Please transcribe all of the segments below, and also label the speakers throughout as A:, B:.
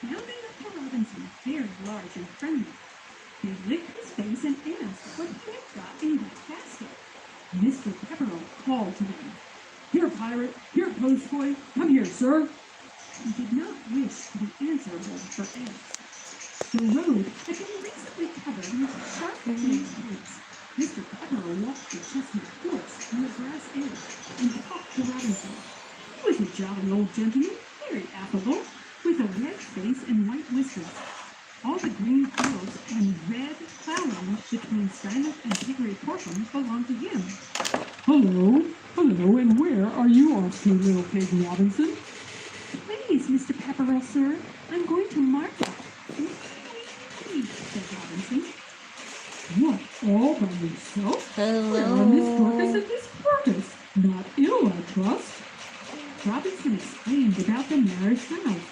A: Now they looked to Robinson, very large and friendly. He licked his face and asked what he had got in that basket. Mr. Pepperell called to him, "Here, pirate! Here, postboy! Come here, sir!" He did not wish to be answerable for eggs. The road had been recently covered with sharp-edged roots. Mr. Pepperell walked the chestnut horse on the grass edge and talked to Robinson. He was a jolly old gentleman, very affable, with a red face and white whiskers. All the green fields and red plowland between Silent and Hickory Corkum belonged to him. "Hello, hello, and where are you off to, little pig Robinson?" "Please, Mr. Pepperell, sir, I'm going to market." "Please," said Robinson. "What, all by yourself? Where are Miss Dorcas and Miss Portus? Not ill, I trust?" Robinson explained about the marriage house.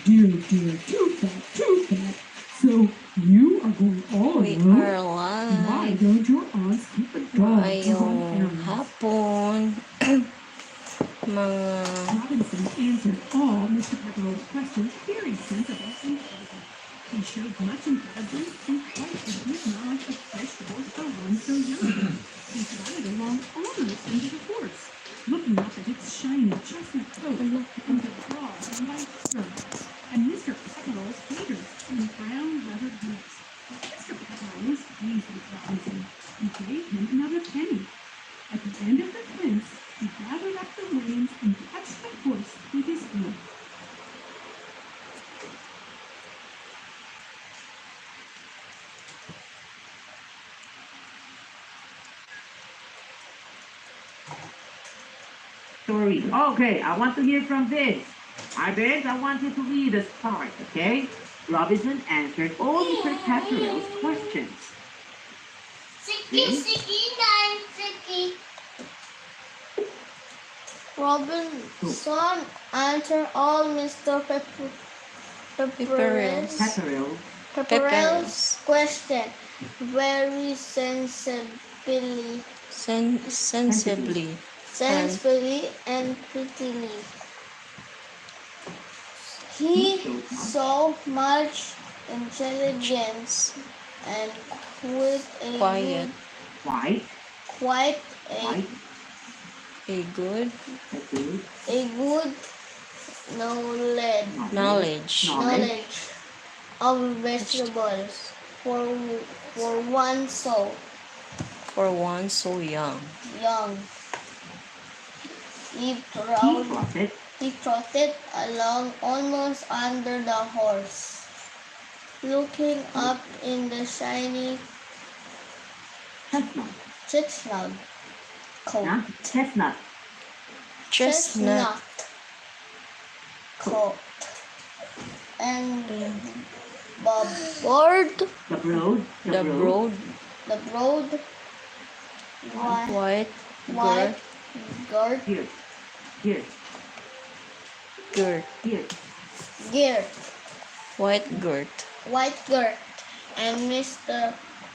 A: "Dear, dear, too fat. So you are going all
B: We
A: alone?
B: are live.
A: Why don't your aunts keep a dog to run
B: Ngayong
A: errands?"
B: hapon, mga
A: Robinson answered all Mr. Pepperell's questions very sensible and pleasant. He showed much intelligence and quite a good knowledge of vegetables for one so young. He trotted along almost into the horse, looking up at its shiny chestnut coat and the broad white skirt, and Mr. Pepperell's gaiters and brown leather boots. Mr. Pepperell was pleased with Robinson. He gave him another penny. At the end of the fence, he gathered up the reins and touched the horse with his heel.
C: Story. Okay, I want to hear from this. Arbez, I want you to read the start, okay? Robinson answered all Mr. Pepperell's questions.
D: Robinson answered all Mr. Pepperell's question very sensibly and prettily. He saw much intelligence and with a
B: quiet,
C: Quite
B: a good
D: good knowledge of vegetables for one so
B: young.
D: He trotted along almost under the horse, looking up in the shiny chestnut coat.
B: Chestnut
D: Coat. And the broad
B: white
D: girt
B: white girt,
D: and Mr.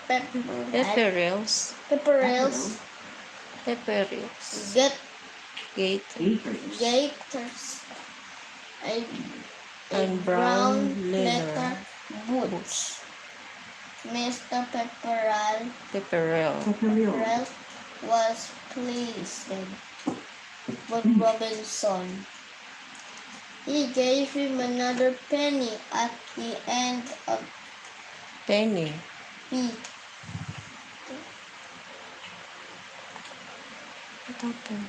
B: Pepperell's
D: Pepperell's gaiters
B: and brown leather
D: boots. Mr. Pepperell was pleased with Robinson. He gave him another penny at the end of
B: penny. What happened?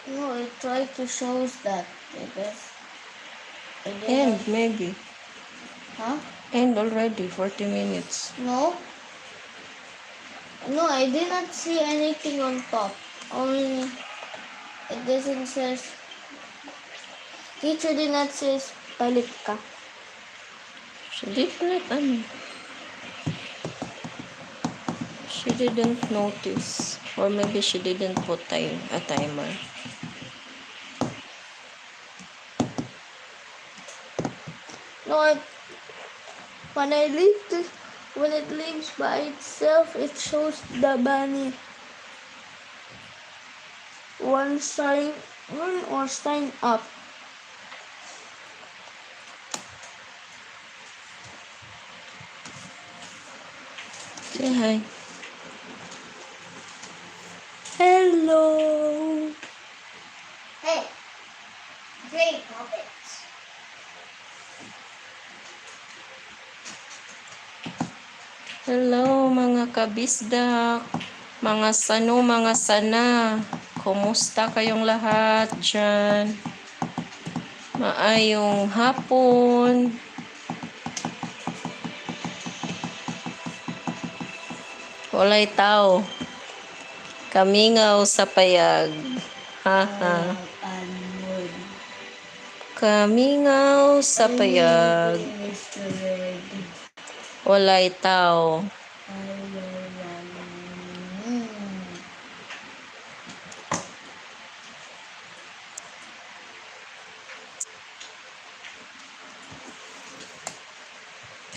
D: No, it tried to show us that.
B: End maybe.
D: Huh?
B: End already, 40 minutes.
D: No, I did not see anything on top. Only it doesn't says. Teacher did not says palit ka.
B: She didn't She didn't notice, or maybe she didn't put a timer.
D: No, when it leaves by itself, it shows the bunny. One side or stand up.
B: Say hi. Hello.
D: Hey, drink of it.
B: Hello mga kabisdak. Mga sano, mga sana. Kumusta kayong lahat dyan? Maayong hapon. Walay tao. Kamingaw sa payag. Haha. Kamingaw sa payag. Walay tao.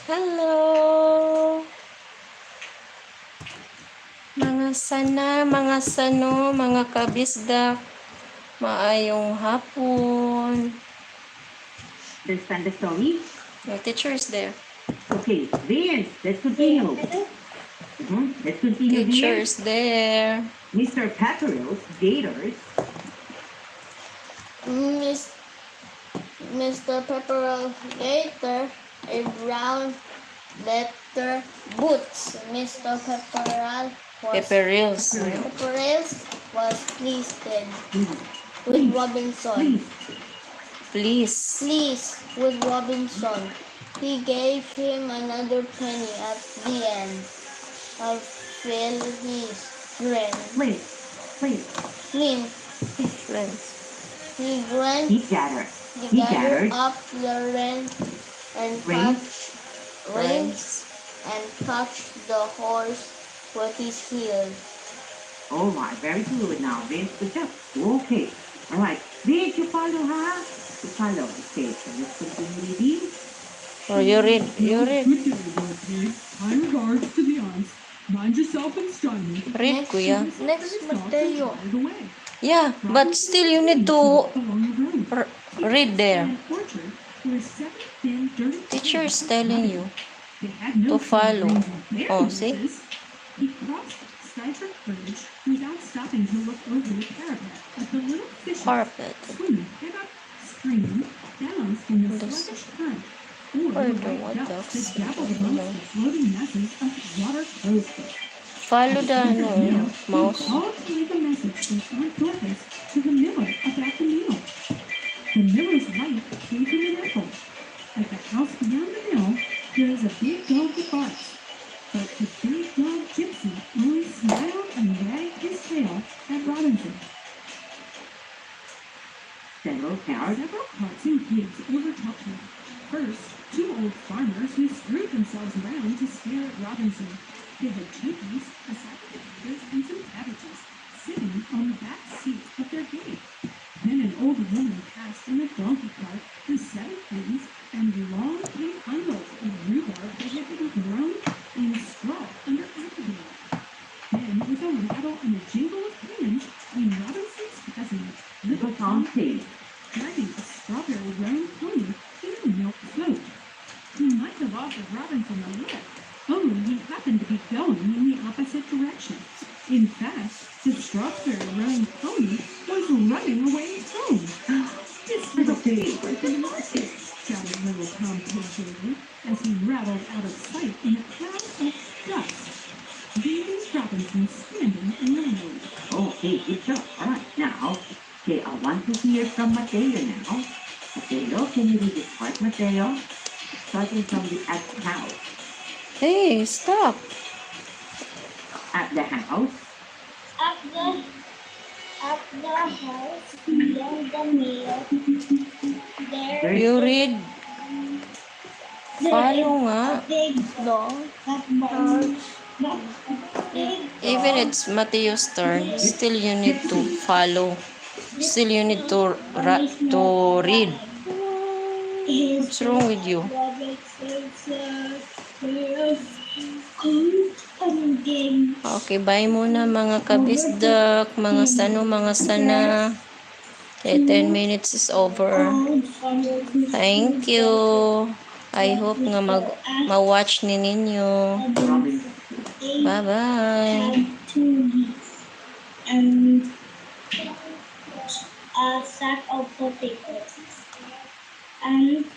B: Hello. Mga sana, mga sano, mga kabisdak. Maayong hapon.
C: Understand the story?
B: Your teacher is there.
C: Okay, Vince, let's continue. Let's continue,
B: Teacher
C: Vince.
B: is there.
C: Mr. Pepperell's gators.
D: Mr. Pepperell Gator, a brown leather boots. Mr. Pepperell
B: Pepperils.
D: was pleased with Robinson.
C: Please.
B: Please.
D: With Robinson. He gave him another penny at the end of Phil, his friend.
C: Please.
D: Flynn.
B: Friends.
D: He
C: He gathered
D: up the reins and touched the horse with his heel.
C: All right, very good now, Vince. Good job. Okay. All right. Vince, you follow, huh? You follow. Okay, so let's continue reading.
B: Oh, you read.
A: Good day, little pig. High regards to the aunts. Mind yourself and Steiner.
B: Read, kuya.
D: Next, Mateo.
A: By the way,
B: Yeah, but still you need to
A: along the road.
B: read there.
A: An orchard where 7 thin, dirty
B: Teacher is
A: pigs
B: telling you.
A: They had no
B: to follow.
A: trouble bringing their
B: Oh, see?
A: noses. He crossed Stiford Bridge without stopping to look over the parapet at the little fishes
B: Carpet.
A: swimming head up stream, balanced in the
B: This-
A: sluggish current, or
B: Or
A: the
B: the
A: white
B: white
A: ducks
B: ducks.
A: that dabbled amongst the floating masses of water crowfish.
B: Follow the ano, mouse.
A: He called to leave a message from Aunt Dorcas to the miller about the meal. The miller's wife gave him an apple. At the house beyond the mill, there is a big dog that barks. But the big dog Gypsy only smiled and wagged his tail at Robinson.
C: Several cows.
A: Several carts and pigs overtopped him. First, 2 old farmers who screwed themselves around to stare at Robinson. They had turkeys, a sack of potatoes, and some cabbages sitting on the back seat of their gig. Then an old woman passed in a donkey cart with 7 pigs and long pink bundles of rhubarb that had been grown in straw under Appledale. Then, with a rattle and a jingle of pins, came Robinson's cousin,
C: Little Tom Pig.
A: driving a strawberry roan pony in a milk float. He might have offered Robinson a lift, only he happened to be going in the opposite direction. In fact, the strawberry roan pony was running away home. This little pig was in the market, shouted little Tom Pig gaily as he rattled out of sight in a cloud of dust, leaving Robinson standing in the road.
C: Okay, good job. All right, now, okay, I want to hear from Mateo now. Mateo, can you read this part, Mateo? Starting from the at the house.
B: Hey, stop.
C: At the house.
D: At the house beyond the mill, there
B: You read. Follow nga.
D: big dog that barks.
B: Even it's Mateo's turn, still you need to follow. Still you need to read. What's wrong with you? Okay, bye muna mga kabisdak, mga sano, mga sana. The 10 minutes is over. Thank you. I hope nga ma-watch ni ninyo. Bye-bye.
D: And a sack of potatoes. And